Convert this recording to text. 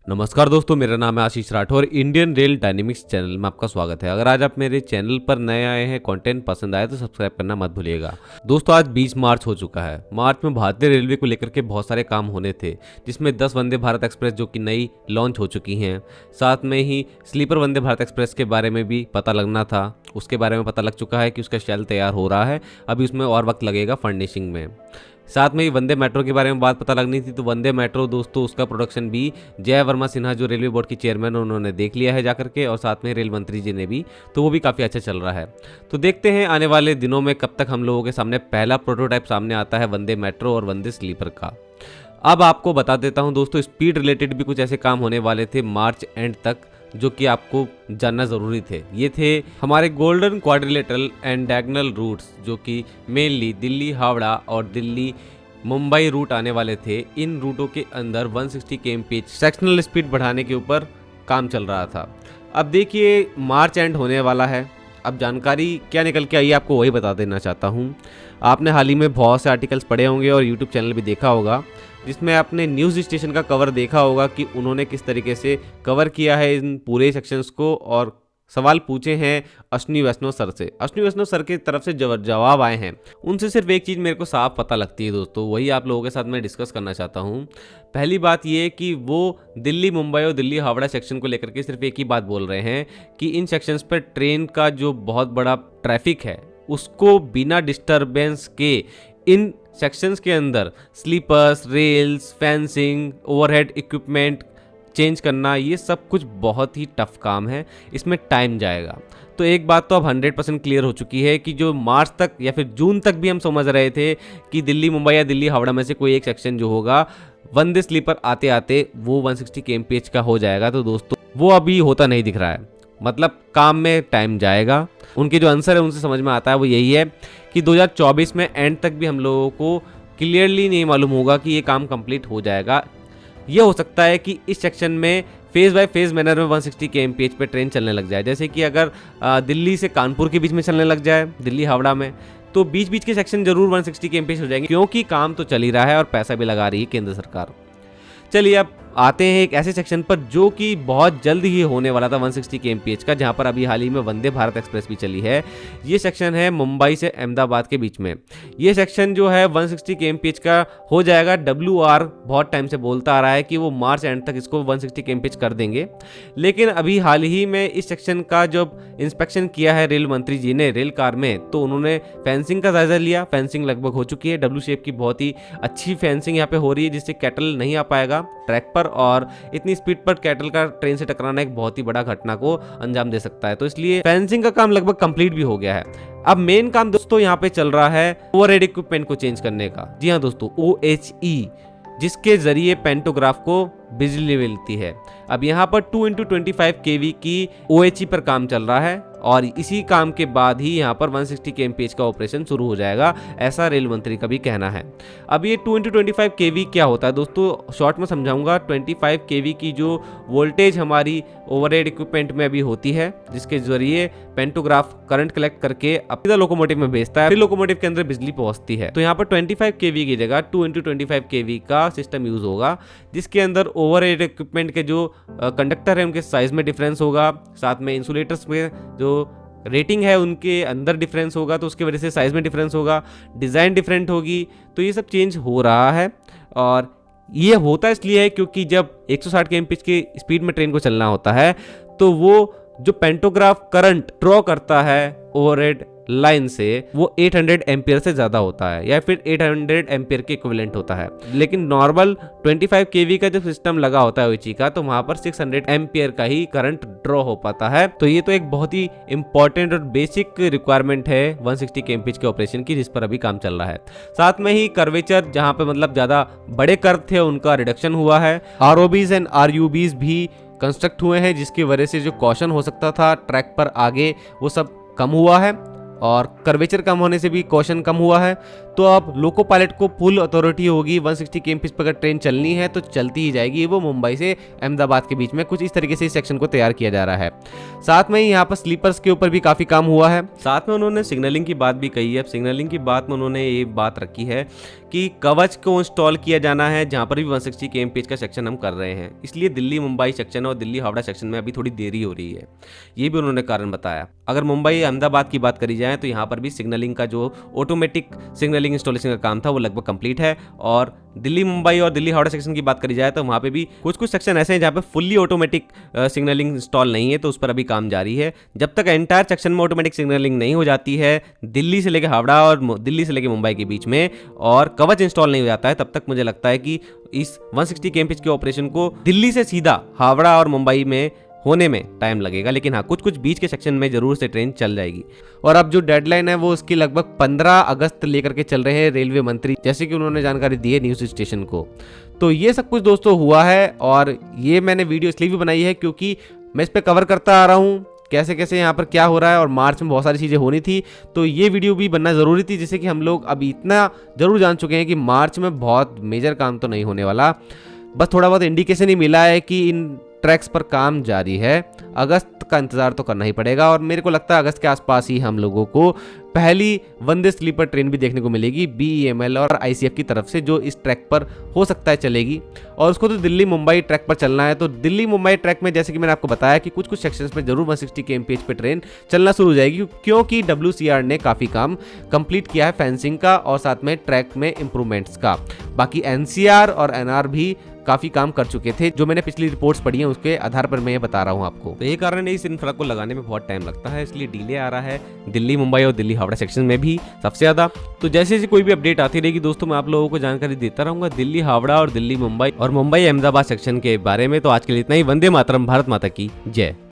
नमस्कार दोस्तों, मेरा नाम है Ashish Rathore. Indian rail dynamics channel में आपका स्वागत है। अगर आज आप मेरे चैनल पर नए आए हैं, कंटेंट पसंद आए तो सब्सक्राइब करना मत भूलिएगा। दोस्तों, आज 20 मार्च हो चुका है। मार्च में भारतीय रेलवे को लेकर के बहुत सारे काम होने थे, जिसमें 10 वंदे भारत एक्सप्रेस जो कि नई लॉन्च हो चुकी हैं, साथ में ही स्लीपर वंदे भारत एक्सप्रेस के बारे में भी पता लगना था। उसके बारे में पता लग चुका है कि उसका शेल तैयार हो रहा है, अभी उसमें और वक्त लगेगा फर्निशिंग में। साथ में ही वंदे मेट्रो के बारे में बात पता लगनी थी, तो वंदे मेट्रो दोस्तों उसका प्रोडक्शन भी जय वर्मा सिन्हा जो रेलवे बोर्ड की चेयरमैन उन्होंने देख लिया है जाकर के, और साथ में रेल मंत्री जी ने भी, तो वो भी काफ़ी अच्छा चल रहा है। तो देखते हैं आने वाले दिनों में कब तक हम लोगों के सामने पहला प्रोटोटाइप सामने आता है वंदे मेट्रो और वंदे स्लीपर का। अब आपको बता देता हूँ दोस्तों, स्पीड रिलेटेड भी कुछ ऐसे काम होने वाले थे मार्च एंड तक, जो कि आपको जानना ज़रूरी थे। ये थे हमारे golden quadrilateral and diagonal routes, जो कि मेनली दिल्ली हावड़ा और दिल्ली मुंबई रूट आने वाले थे। इन रूटों के अंदर 160 kmph सेक्शनल स्पीड बढ़ाने के ऊपर काम चल रहा था। अब देखिए, मार्च एंड होने वाला है। अब जानकारी क्या निकल के आई आपको वही बता देना चाहता हूँ। आपने हाल ही में बहुत से आर्टिकल्स पढ़े होंगे और यूट्यूब चैनल भी देखा होगा, जिसमें आपने न्यूज़ स्टेशन का कवर देखा होगा कि उन्होंने किस तरीके से कवर किया है इन पूरे सेक्शंस को, और सवाल पूछे हैं अश्विनी वैष्णव सर से। अश्विनी वैष्णव सर की तरफ से जवाब आए हैं। उनसे सिर्फ एक चीज़ मेरे को साफ पता लगती है दोस्तों, वही आप लोगों के साथ मैं डिस्कस करना चाहता हूँ। पहली बात ये कि वो दिल्ली मुंबई और दिल्ली हावड़ा सेक्शन को लेकर के सिर्फ एक ही बात बोल रहे हैं कि इन सेक्शंस पर ट्रेन का जो बहुत बड़ा ट्रैफिक है उसको बिना डिस्टरबेंस के इन सेक्शंस के अंदर sleepers, rails, fencing, overhead equipment change करना, ये सब कुछ बहुत ही टफ काम है, इसमें टाइम जाएगा। तो एक बात तो अब 100% क्लियर हो चुकी है कि जो मार्च तक या फिर जून तक भी हम समझ रहे थे कि दिल्ली मुंबई या दिल्ली हावड़ा में से कोई एक सेक्शन जो होगा वंदे स्लीपर आते आते वो 160 kmph का हो जाएगा, तो दोस्तों वो अभी होता नहीं दिख रहा है। मतलब काम में टाइम जाएगा। उनके जो आंसर है उनसे समझ में आता है वो यही है कि 2024 में एंड तक भी हम लोगों को क्लियरली नहीं मालूम होगा कि ये काम कंप्लीट हो जाएगा। ये हो सकता है कि इस सेक्शन में फेज़ बाय फेज़ मैनर में 160 kmph पे ट्रेन चलने लग जाए। जैसे कि अगर दिल्ली से कानपुर के बीच में चलने लग जाए, दिल्ली हावड़ा में, तो बीच बीच के सेक्शन जरूर 160 kmph हो जाएंगे, क्योंकि काम तो चल ही रहा है और पैसा भी लगा रही है केंद्र सरकार। चलिए अब आते हैं एक ऐसे सेक्शन पर जो कि बहुत जल्द ही होने वाला था 160 kmph का, जहां पर अभी हाल ही में वंदे भारत एक्सप्रेस भी चली है। ये सेक्शन है मुंबई से अहमदाबाद के बीच में। ये सेक्शन जो है 160 kmph का हो जाएगा। WR बहुत टाइम से बोलता आ रहा है कि वो मार्च एंड तक इसको 160 kmph कर देंगे, लेकिन अभी हाल ही में इस सेक्शन का जब इंस्पेक्शन किया है रेल मंत्री जी ने रेल कार में, तो उन्होंने फेंसिंग का जायजा लिया। फेंसिंग लगभग हो चुकी है, डब्ल्यू शेप की बहुत ही अच्छी फेंसिंग यहाँ पे हो रही है, जिससे कैटल नहीं आ पाएगा ट्रैक पर, और इतनी स्पीड पर कैटल का ट्रेन से टकराना एक बहुत ही बड़ा घटना को अंजाम दे सकता है। तो इसलिए फेंसिंग का काम लगभग कंप्लीट भी हो गया है। अब मेन काम दोस्तों यहाँ पे चल रहा है ओवरहेड इक्विपमेंट को चेंज करने का। जी हाँ दोस्तों, OHE, जिसके जरिए पेंटोग्राफ को बिजली मिलती है। अब यहाँ पर 2x25 kV की OHE पर काम चल रहा है, और इसी काम के बाद ही यहाँ पर 160 kmph का ऑपरेशन शुरू हो जाएगा, ऐसा रेल मंत्री का भी कहना है। अब ये 2x25 kV क्या होता है दोस्तों, शॉर्ट में समझाऊंगा। 25 kV की जो वोल्टेज हमारी ओवरहेड इक्विपमेंट में अभी होती है, जिसके जरिए पेंटोग्राफ करंट कलेक्ट करके अपने लोकोमोटिव में भेजता है, फिर लोकोमोटिव के अंदर बिजली पहुंचती है। तो यहाँ पर 25 kV की जगह 2x25 kV का सिस्टम यूज होगा, जिसके अंदर ओवरहेड इक्विपमेंट के जो कंडक्टर है उनके साइज में डिफरेंस होगा, साथ में इंसुलेटर्स में जो रेटिंग है उनके अंदर डिफरेंस होगा, तो उसकी वजह से साइज में डिफरेंस होगा, डिज़ाइन डिफरेंट होगी। तो ये सब चेंज हो रहा है, और ये होता इसलिए है क्योंकि जब 160 kmph की स्पीड में ट्रेन को चलना होता है, तो वो जो पेंटोग्राफ करंट ड्रॉ करता है ओवरहेड लाइन से, वो 800 एम्पियर से ज़्यादा होता है, या फिर 800 एम्पियर के इक्विवेलेंट होता है। लेकिन नॉर्मल 25 kV का जब सिस्टम लगा होता है OHE का, तो वहाँ पर 600 एम्पियर का ही करंट ड्रॉ हो पाता है। तो ये तो एक बहुत ही इंपॉर्टेंट और बेसिक रिक्वायरमेंट है 160 kmph के ऑपरेशन की, जिस पर अभी काम चल रहा है। साथ में ही कर्वेचर, जहाँ पे मतलब ज़्यादा बड़े कर्व थे, उनका रिडक्शन हुआ है। ROBs एंड RUBs भी कंस्ट्रक्ट हुए हैं, जिसकी वजह से जो कॉशन हो सकता था ट्रैक पर आगे, वो सब कम हुआ है, और कर्वेचर कम होने से भी कॉशन कम हुआ है। तो अब लोको पायलट को फुल अथॉरिटी होगी, 160 km/h पर अगर ट्रेन चलनी है तो चलती ही जाएगी, वो मुंबई से अहमदाबाद के बीच में। कुछ इस तरीके से इस सेक्शन को तैयार किया जा रहा है। साथ में यहाँ पर स्लीपर्स के ऊपर भी काफ़ी काम हुआ है। साथ में उन्होंने सिग्नलिंग की बात भी कही है। अब सिग्नलिंग की बात में उन्होंने ये बात रखी है कि कवच को इंस्टॉल किया जाना है, जहाँ पर भी 160 km/h का सेक्शन हम कर रहे हैं, इसलिए दिल्ली मुंबई सेक्शन और दिल्ली हावड़ा सेक्शन में अभी थोड़ी देरी हो रही है, ये भी उन्होंने कारण बताया। अगर मुंबई अहमदाबाद की बात करी जाए तो यहाँ पर भी सिग्नलिंग का जो ऑटोमेटिक सिग्नलिंग इंस्टॉलेशन का काम था वो लगभग कंप्लीट है, और दिल्ली मुंबई और दिल्ली हावड़ा सेक्शन की बात करी जाए तो वहाँ पे भी कुछ सेक्शन ऐसे हैं जहाँ पे फुल्ली ऑटोमेटिक सिग्नलिंग इंस्टॉल नहीं है, तो उस पर अभी काम जारी है। जब तक एंटायर सेक्शन में ऑटोमेटिक सिग्नलिंग नहीं हो जाती है दिल्ली से लेकर हावड़ा और दिल्ली से लेकर मुंबई के बीच में, और कवच इंस्टॉल नहीं हो जाता है, तब तक मुझे लगता है कि इस 160 km/h के ऑपरेशन को दिल्ली से सीधा हावड़ा और मुंबई में होने में टाइम लगेगा। लेकिन हाँ, कुछ बीच के सेक्शन में जरूर से ट्रेन चल जाएगी। और अब जो डेडलाइन है वो उसकी लगभग 15 अगस्त लेकर के चल रहे हैं रेलवे मंत्री, जैसे कि उन्होंने जानकारी दी है न्यूज स्टेशन को। तो ये सब कुछ दोस्तों हुआ है, और ये मैंने वीडियो इसलिए भी बनाई है क्योंकि मैं इस पर कवर करता आ रहा हूँ कैसे कैसे यहाँ पर क्या हो रहा है, और मार्च में बहुत सारी चीज़ें होनी थी, तो ये वीडियो भी बनना ज़रूरी थी, जिससे कि हम लोग अभी इतना ज़रूर जान चुके हैं कि मार्च में बहुत मेजर काम तो नहीं होने वाला। बस थोड़ा बहुत इंडिकेशन ही मिला है कि इन ट्रैक्स पर काम जारी है। अगस्त का इंतज़ार तो करना ही पड़ेगा, और मेरे को लगता है अगस्त के आसपास ही हम लोगों को पहली वंदे स्लीपर ट्रेन भी देखने को मिलेगी BEML और ICF की तरफ से, जो इस ट्रैक पर हो सकता है चलेगी। और उसको तो दिल्ली मुंबई ट्रैक पर चलना है, तो दिल्ली मुंबई ट्रैक में जैसे कि मैंने आपको बताया कि कुछ सेक्शंस में जरूर 160 km/h पे ट्रेन चलना शुरू हो जाएगी, क्योंकि WCR ने काफ़ी काम कंप्लीट किया है फेंसिंग का और साथ में ट्रैक में इंप्रूवमेंट्स का। बाकी NCR और NR भी काफी काम कर चुके थे, जो मैंने पिछली रिपोर्ट्स पढ़ी हैं उसके आधार पर मैं ये बता रहा हूँ आपको। तो ये कारण है इस इंफ्रा को लगाने में बहुत टाइम लगता है, इसलिए डिले आ रहा है दिल्ली मुंबई और दिल्ली हावड़ा सेक्शन में भी सबसे ज्यादा। तो जैसे जैसे कोई भी अपडेट आती रहेगी दोस्तों, मैं आप लोगों को जानकारी देता रहूंगा दिल्ली हावड़ा और दिल्ली मुंबई और मुंबई अहमदाबाद सेक्शन के बारे में। तो आज के लिए इतना ही। वंदे मातरम, भारत माता की जय।